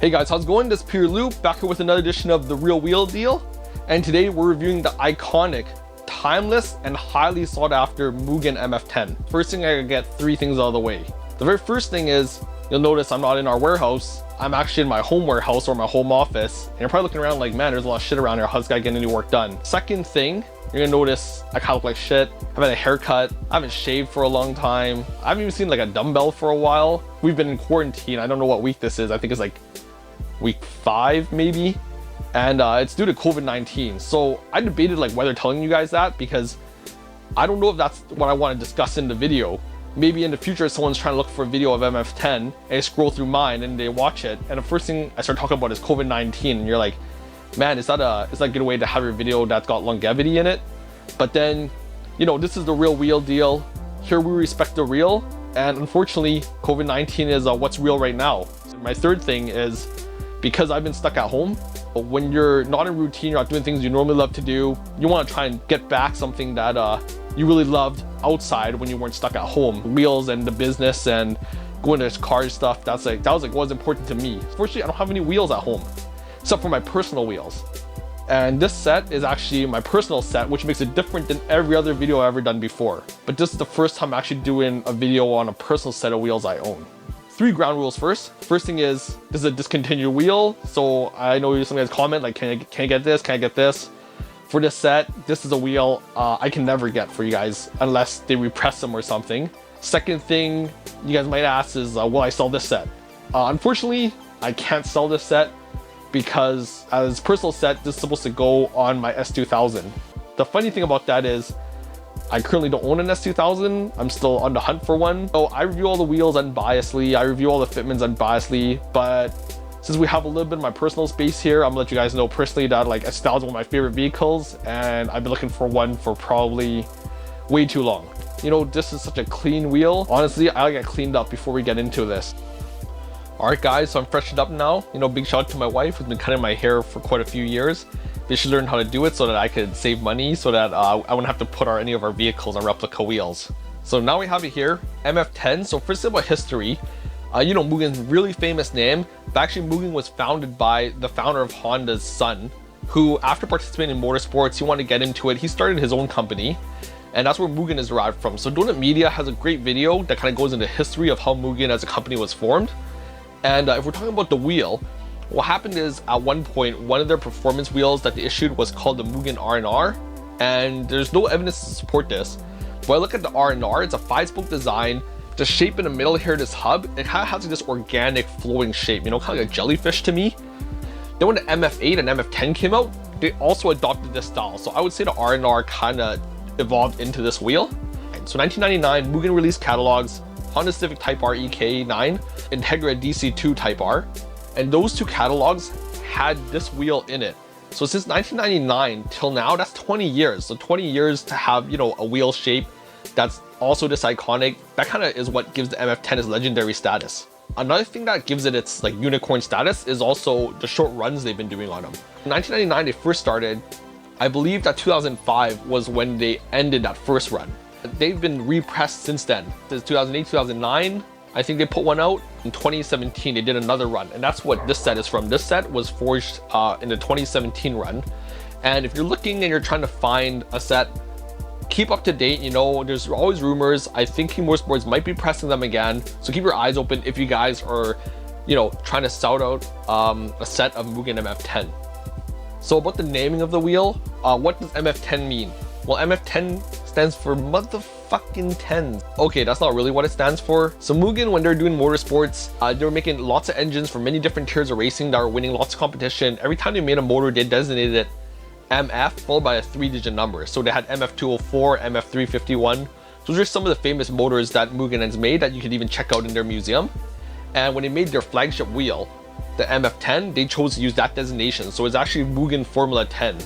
Hey guys, how's it going? This is Pure Loop back here with another edition of the Real Wheel Deal. And today we're reviewing the iconic, timeless, and highly sought after Mugen MF10. First thing, I gotta get three things out of the way. The very first thing is, you'll notice I'm not in our warehouse. I'm actually in my home warehouse or my home office. And you're probably looking around like, man, there's a lot of shit around here. How's this guy getting any work done? Second thing, you're gonna notice I kind of look like shit. I've had a haircut. I haven't shaved for a long time. I haven't even seen like a dumbbell for a while. We've been in quarantine. I don't know what week this is. I think it's like week 5 maybe, and it's due to COVID-19. So I debated like whether telling you guys that, because I don't know if that's what I want to discuss in the video. Maybe in the future someone's trying to look for a video of MF10 and they scroll through mine and they watch it, and the first thing I start talking about is COVID-19, and you're like, man, is that a good way to have your video that's got longevity in it? But then, you know, this is the Real Wheel Deal. Here we respect the real, and unfortunately COVID-19 is what's real right now. My third thing is, because I've been stuck at home, when you're not in routine, you're not doing things you normally love to do, you want to try and get back something that you really loved outside when you weren't stuck at home. Wheels and the business and going to car stuff, that was what was important to me. Fortunately, I don't have any wheels at home, except for my personal wheels. And this set is actually my personal set, which makes it different than every other video I've ever done before. But this is the first time I'm actually doing a video on a personal set of wheels I own. 3 ground rules first. First thing is, this is a discontinued wheel. So I know some guys comment like, can I get this? Can I get this? For this set, this is a wheel I can never get for you guys unless they repress them or something. Second thing you guys might ask is, will I sell this set? Unfortunately, I can't sell this set because as personal set, this is supposed to go on my S2000. The funny thing about that is, I currently don't own an S2000. I'm still on the hunt for one. So I review all the wheels unbiasedly. I review all the fitments unbiasedly. But since we have a little bit of my personal space here, I'm gonna let you guys know personally that like S2000 is one of my favorite vehicles, and I've been looking for one for probably way too long. You know, this is such a clean wheel. Honestly, I'll get cleaned up before we get into this. All right, guys, so I'm freshened up now. You know, big shout out to my wife who's been cutting my hair for quite a few years. They should learn how to do it so that I could save money, so that I wouldn't have to put any of our vehicles on replica wheels. So now we have it here, MF10. So first about history, you know, Mugen's really famous name, but actually Mugen was founded by the founder of Honda's son, who after participating in motorsports, he wanted to get into it. He started his own company, and that's where Mugen is derived from. So Donut Media has a great video that kind of goes into the history of how Mugen as a company was formed. And if we're talking about the wheel, what happened is at one point, one of their performance wheels that they issued was called the Mugen R&R, and there's no evidence to support this. But I look at the R&R, it's a 5-spoke design. The shape in the middle here, this hub, it kind of has like this organic flowing shape, you know, kind of like a jellyfish to me. Then when the MF8 and MF10 came out, they also adopted this style. So I would say the R&R kind of evolved into this wheel. So 1999, Mugen released catalogs, Honda Civic Type R EK9, Integra DC2 Type R. And those two catalogs had this wheel in it. So since 1999 till now, that's 20 years. So 20 years to have, you know, a wheel shape that's also this iconic, that kind of is what gives the MF10 its legendary status. Another thing that gives it its like unicorn status is also the short runs they've been doing on them. In 1999, they first started. I believe that 2005 was when they ended that first run. They've been repressed since then. Since 2008, 2009, I think they put one out. In 2017, they did another run, and that's what this set is from. This set was forged in the 2017 run. And if you're looking and you're trying to find a set, keep up to date. You know, there's always rumors. I think King Motorsports might be pressing them again. So keep your eyes open if you guys are, you know, trying to scout out a set of Mugen MF10. So about the naming of the wheel, what does MF10 mean? Well, MF10 stands for motherfucking 10. Okay, that's not really what it stands for. So Mugen, when they're doing motorsports, they were making lots of engines for many different tiers of racing that were winning lots of competition. Every time they made a motor, they designated it MF followed by a 3-digit number. So they had MF204, MF351. Those are some of the famous motors that Mugen has made that you could even check out in their museum. And when they made their flagship wheel, the MF10, they chose to use that designation. So it's actually Mugen Formula 10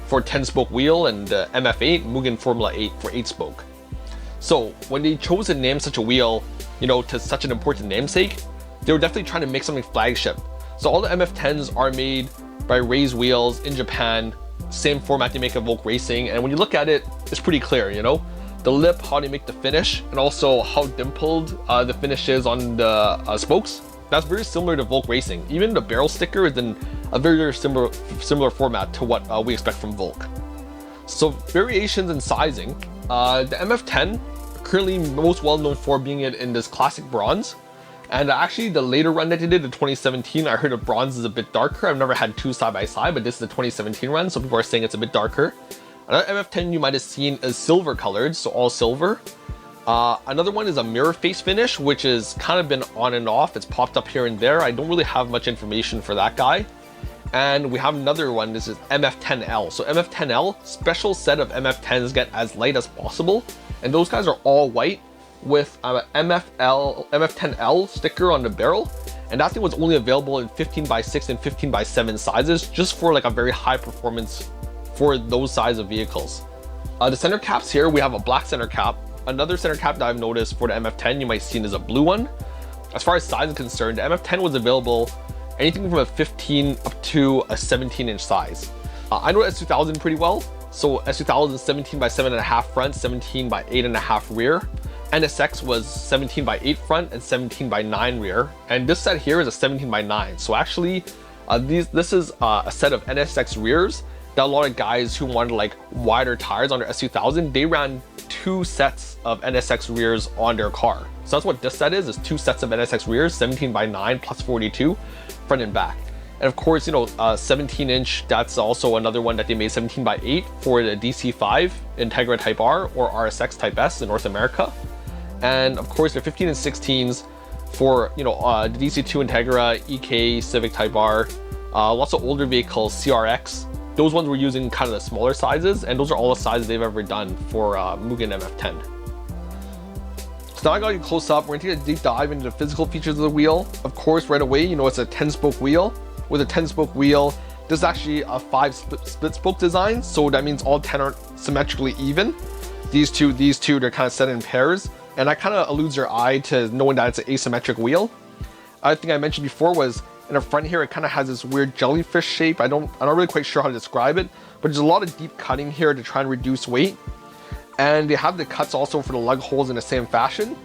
for 10-spoke wheel, and the MF8, Mugen Formula 8 for 8-spoke. So when they chose to name such a wheel, you know, to such an important namesake, they were definitely trying to make something flagship. So all the MF10s are made by Raised Wheels in Japan, same format they make at Volk Racing, and when you look at it, it's pretty clear, you know? The lip, how they make the finish, and also how dimpled the finish is on the spokes. That's very similar to Volk Racing. Even the barrel sticker is in a very similar format to what we expect from Volk. So variations in sizing. The MF10, currently most well known for being it in this classic bronze. And actually the later run that they did in 2017, I heard the bronze is a bit darker. I've never had two side by side, but this is the 2017 run, so people are saying it's a bit darker. Another MF10 you might have seen is silver colored, so all silver. Another one is a mirror face finish, which has kind of been on and off. It's popped up here and there. I don't really have much information for that guy. And we have another one, this is MF10L. So MF10L, special set of MF10s get as light as possible. And those guys are all white with MF10L sticker on the barrel. And that thing was only available in 15x6 and 15x7 sizes, just for like a very high performance for those size of vehicles. The center caps here, we have a black center cap. Another center cap that I've noticed for the MF10 you might see is a blue one. As far as size is concerned, the MF10 was available anything from a 15 up to a 17-inch size. I know S2000 pretty well. So S2000 is 17 by 7.5 front, 17 by 8.5 rear. NSX was 17 by 8 front and 17 by 9 rear. And this set here is a 17 by 9. So actually, this is a set of NSX rears that a lot of guys who wanted like wider tires on their S2000, they ran 2 sets of NSX rears on their car. So that's what this set is 2 sets of NSX rears, 17 by 9 plus 42, front and back. And of course, you know, 17-inch, that's also another one that they made 17 by 8 for the DC5 Integra Type R or RSX Type S in North America. And of course, they're 15 and 16s for, you know, the DC2 Integra, EK, Civic Type R, lots of older vehicles, CRX. Those ones were using kind of the smaller sizes, and those are all the sizes they've ever done for Mugen MF10. So now I got you close up. We're gonna take a deep dive into the physical features of the wheel. Of course, right away, you know, it's a 10-spoke wheel. With a 10-spoke wheel, this is actually a 5 split spoke design, so that means all 10 aren't symmetrically even. These two, they're kind of set in pairs, and that kind of eludes your eye to knowing that it's an asymmetric wheel. Other thing I mentioned before was in the front here, it kind of has this weird jellyfish shape. I'm not really quite sure how to describe it, but there's a lot of deep cutting here to try and reduce weight. And they have the cuts also for the lug holes in the same fashion.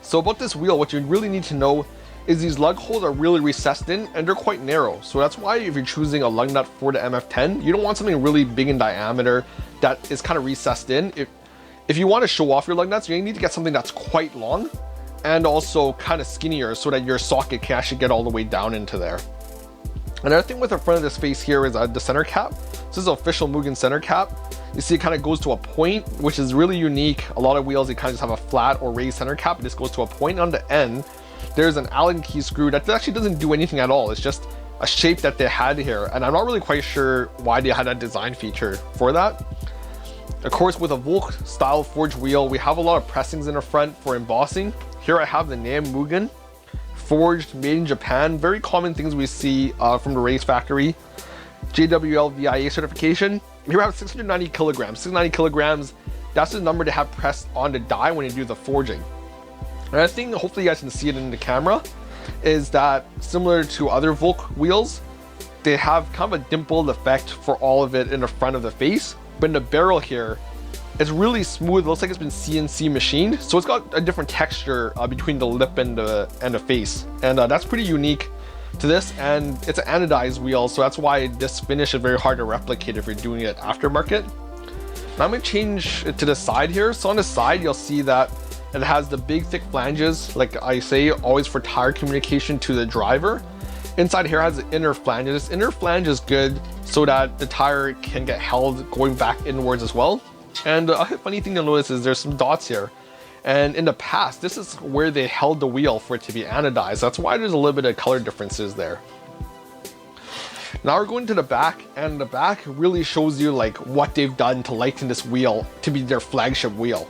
So about this wheel, what you really need to know is these lug holes are really recessed in and they're quite narrow. So that's why if you're choosing a lug nut for the MF10, you don't want something really big in diameter that is kind of recessed in. If you want to show off your lug nuts, you need to get something that's quite long and also kind of skinnier so that your socket can actually get all the way down into there. Another thing with the front of this face here is the center cap. This is an official Mugen center cap. You see it kind of goes to a point, which is really unique. A lot of wheels, they kind of just have a flat or raised center cap. This goes to a point on the end. There's an Allen key screw that actually doesn't do anything at all. It's just a shape that they had here. And I'm not really quite sure why they had that design feature for that. Of course, with a Volk style forged wheel, we have a lot of pressings in the front for embossing. Here I have the name Mugen, forged, made in Japan. Very common things we see from the race factory. JWL VIA certification. Here I have 690 kilograms. 690 kilograms, that's the number to have pressed on the die when you do the forging. Another thing, hopefully you guys can see it in the camera, is that similar to other Volk wheels, they have kind of a dimpled effect for all of it in the front of the face. But in the barrel here, it's really smooth. It looks like it's been CNC machined. So it's got a different texture between the lip and the face. And that's pretty unique to this. And it's an anodized wheel. So that's why this finish is very hard to replicate if you're doing it aftermarket. Now I'm gonna change it to the side here. So on the side, you'll see that it has the big thick flanges, like I say, always for tire communication to the driver. Inside here has the inner flanges. This inner flange is good so that the tire can get held going back inwards as well. And a funny thing to notice is there's some dots here. And in the past, this is where they held the wheel for it to be anodized. That's why there's a little bit of color differences there. Now we're going to the back, and the back really shows you like what they've done to lighten this wheel to be their flagship wheel.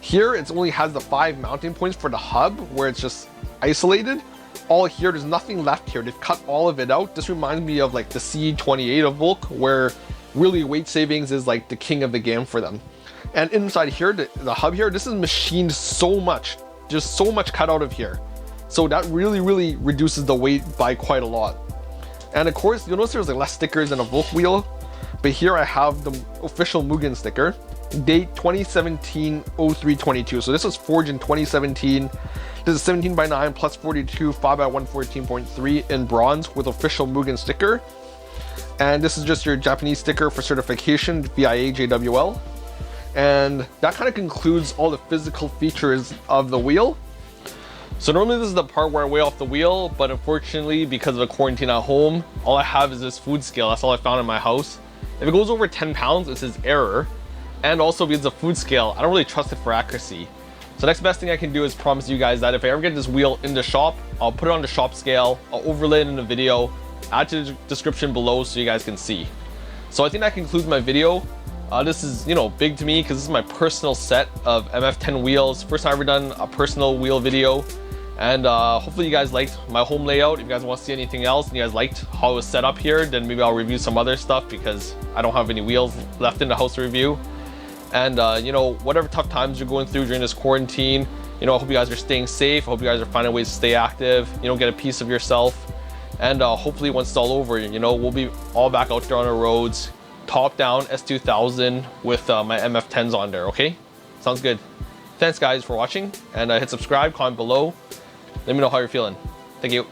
Here it only has the 5 mounting points for the hub where it's just isolated. All here, there's nothing left here. They've cut all of it out. This reminds me of like the C28 of Volk, where really weight savings is like the king of the game for them. And inside here, the hub here, this is machined so much, just so much cut out of here. So that really reduces the weight by quite a lot. And of course, you'll notice there's like less stickers than a Volk wheel, but here I have the official Mugen sticker. Date 2017-03-22. So this was forged in 2017. This is 17 by 9 plus 42 5 by 114.3 in bronze with official Mugen sticker. And this is just your Japanese sticker for certification, VIA JWL. And that kind of concludes all the physical features of the wheel. So normally this is the part where I weigh off the wheel, but unfortunately because of the quarantine at home, all I have is this food scale. That's all I found in my house. If it goes over 10 pounds, it says error. And also because of the food scale, I don't really trust it for accuracy. So next best thing I can do is promise you guys that if I ever get this wheel in the shop, I'll put it on the shop scale, I'll overlay it in the video, add to the description below so you guys can see. So I think that concludes my video. This is, you know, big to me because this is my personal set of MF10 wheels. First time I've ever done a personal wheel video. And hopefully you guys liked my home layout. If you guys want to see anything else and you guys liked how it was set up here, then maybe I'll review some other stuff because I don't have any wheels left in the house to review. And you know, whatever tough times you're going through during this quarantine, you know, I hope you guys are staying safe. I hope you guys are finding ways to stay active, you know, get a piece of yourself. And hopefully once it's all over, you know, we'll be all back out there on the roads, top down S2000 with my MF10s on there, okay? Sounds good. Thanks guys for watching, and hit subscribe, comment below. Let me know how you're feeling. Thank you.